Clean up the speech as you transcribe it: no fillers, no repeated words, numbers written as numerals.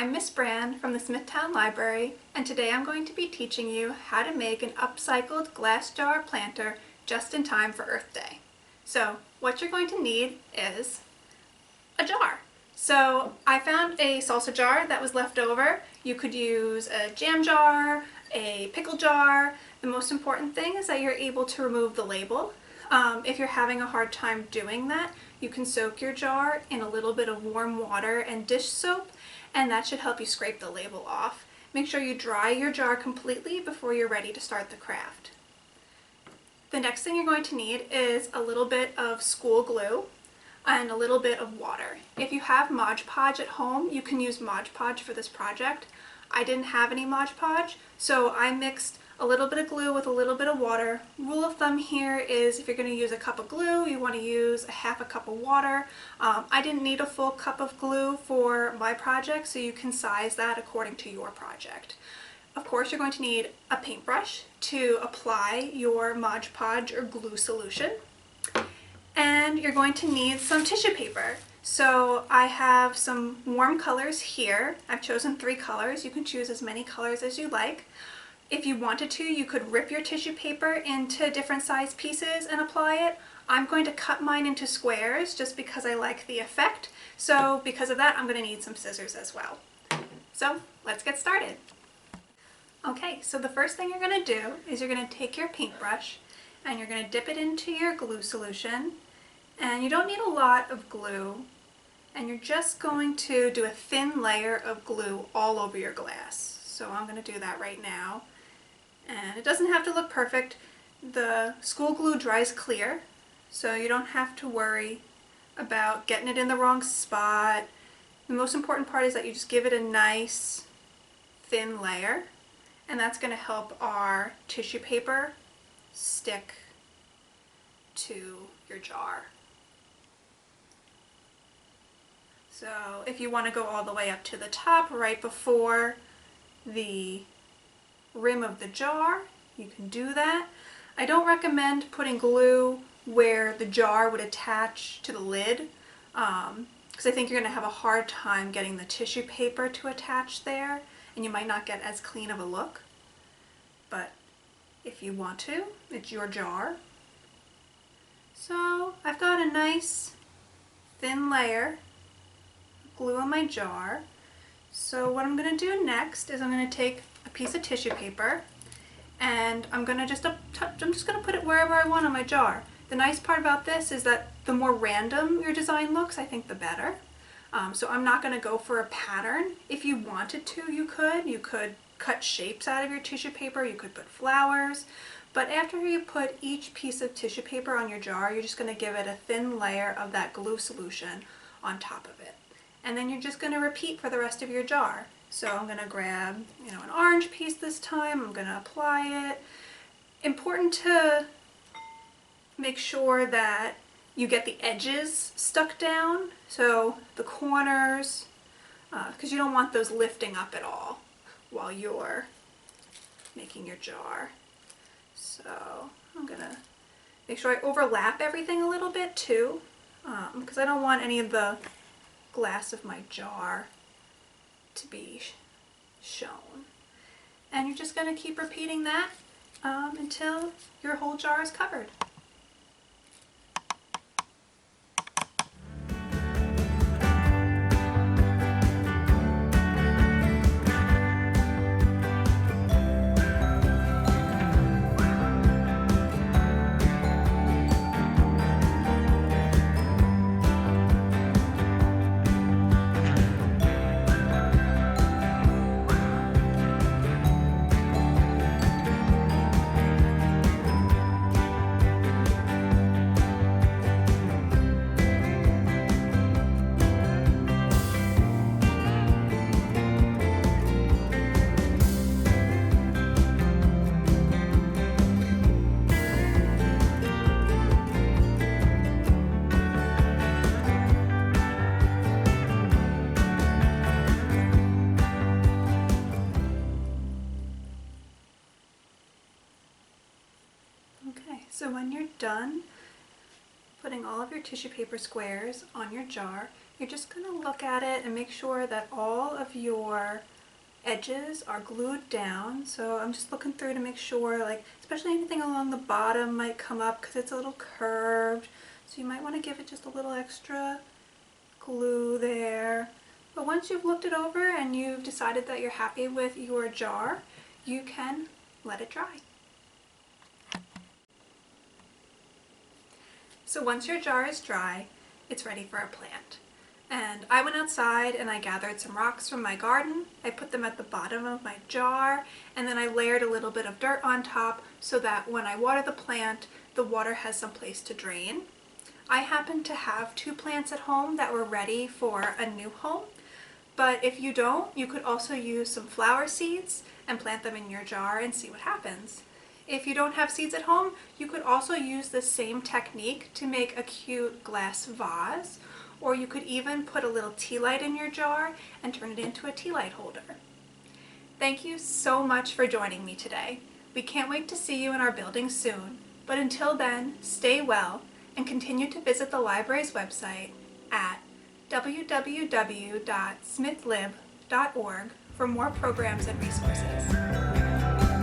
I'm Miss Brand from the Smithtown Library, and today I'm going to be teaching you how to make an upcycled glass jar planter just in time for Earth Day. So what you're going to need is a jar. So I found a salsa jar that was left over. You could use a jam jar, a pickle jar. The most important thing is that you're able to remove the label. If you're having a hard time doing that, you can soak your jar in a little bit of warm water and dish soap, and that should help you scrape the label off. Make sure you dry your jar completely before you're ready to start the craft. The next thing you're going to need is a little bit of school glue and a little bit of water. If you have Mod Podge at home, you can use Mod Podge for this project. I didn't have any Mod Podge, so I mixed a little bit of glue with a little bit of water. Rule of thumb here is if you're going to use a cup of glue, you want to use a half a cup of water. I didn't need a full cup of glue for my project, so you can size that according to your project. Of course, you're going to need a paintbrush to apply your Mod Podge or glue solution. And you're going to need some tissue paper. So I have some warm colors here. I've chosen 3 colors. You can choose as many colors as you like. If you wanted to, you could rip your tissue paper into different size pieces and apply it. I'm going to cut mine into squares just because I like the effect. So because of that, I'm going to need some scissors as well. So let's get started. Okay, so the first thing you're going to do is you're going to take your paintbrush and you're going to dip it into your glue solution. And you don't need a lot of glue. And you're just going to do a thin layer of glue all over your glass. So I'm going to do that right now. And it doesn't have to look perfect. The school glue dries clear, so you don't have to worry about getting it in the wrong spot. The most important part is that you just give it a nice thin layer, and that's going to help our tissue paper stick to your jar. So if you want to go all the way up to the top right before the rim of the jar, you can do that. I don't recommend putting glue where the jar would attach to the lid because I think you're going to have a hard time getting the tissue paper to attach there, and you might not get as clean of a look. But if you want to, it's your jar. So I've got a nice thin layer of glue in my jar. So what I'm going to do next is I'm going to take a piece of tissue paper and I'm just going to put it wherever I want on my jar. The nice part about this is that the more random your design looks, I think the better. So I'm not going to go for a pattern. If you wanted to, you could cut shapes out of your tissue paper, you could put flowers, but after you put each piece of tissue paper on your jar, you're just going to give it a thin layer of that glue solution on top of it. And then you're just going to repeat for the rest of your jar. So I'm going to grab, an orange piece this time. I'm going to apply it. Important to make sure that you get the edges stuck down, so the corners, because you don't want those lifting up at all while you're making your jar. So I'm going to make sure I overlap everything a little bit too, because I don't want any of the glass of my jar to be shown. And you're just going to keep repeating that until your whole jar is covered. So when you're done putting all of your tissue paper squares on your jar, you're just going to look at it and make sure that all of your edges are glued down. So I'm just looking through to make sure, like, especially anything along the bottom might come up because it's a little curved. So you might want to give it just a little extra glue there. But once you've looked it over and you've decided that you're happy with your jar, you can let it dry. So once your jar is dry, it's ready for a plant. And I went outside and I gathered some rocks from my garden. I put them at the bottom of my jar, and then I layered a little bit of dirt on top so that when I water the plant, the water has some place to drain. I happen to have 2 plants at home that were ready for a new home, but if you don't, you could also use some flower seeds and plant them in your jar and see what happens. If you don't have seeds at home, you could also use the same technique to make a cute glass vase, or you could even put a little tea light in your jar and turn it into a tea light holder. Thank you so much for joining me today. We can't wait to see you in our building soon, but until then, stay well and continue to visit the library's website at www.smithlib.org for more programs and resources.